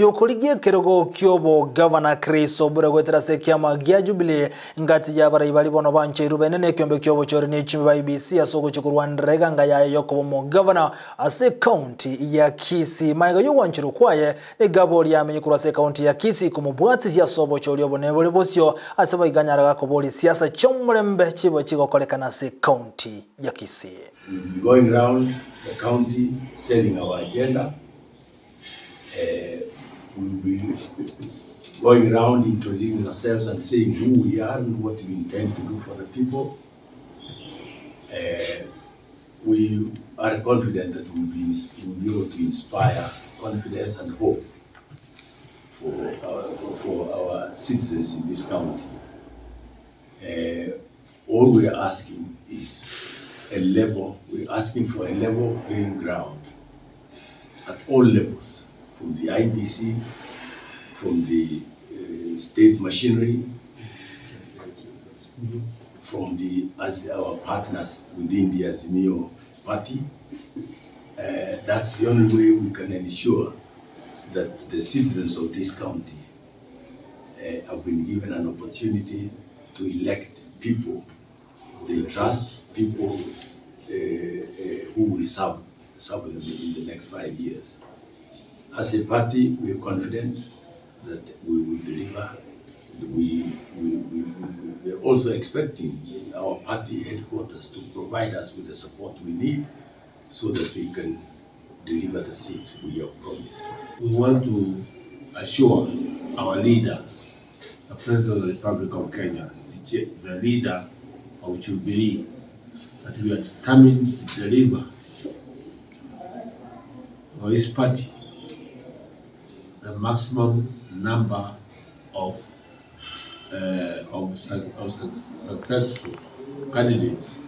yokoligie kirogo kyobo Governor Chris Obura gwetera sekiama gya Jubilee ngati ya barayibali bono banche rubenene kyombe kyobo chore ne chimba IBC asoko chikurwandrega nga ya yokobo mo Governor ase county ya Kisii maiga yo wanchiro kwaye ne gabo lya amenyekura se county ya Kisii kumubwatsi ya sobo chori obonebole bosyo asaba iganyaraga ko boli siasa chomrembe chibo chigokolekana se county ya Kisii. We'll be going around the county selling our agenda. We'll be going around introducing ourselves and saying who we are and what we intend to do for the people. We are confident that we'll be able to inspire confidence and hope for our citizens in this county. All we are asking is we're asking for a level playing ground at all levels, from the IDC, from the state machinery, from our partners within the Azimio party. That's the only way we can ensure that the citizens of this county have been given an opportunity to elect people they trust, people who will serve them in the next 5 years. As a party, we are confident that we will deliver. We are also expecting our party headquarters to provide us with the support we need so that we can deliver the seats we have promised. We want to assure our leader, the President of the Republic of Kenya, the leader of Jubilee, that we are determined to deliver for his party the maximum number of successful candidates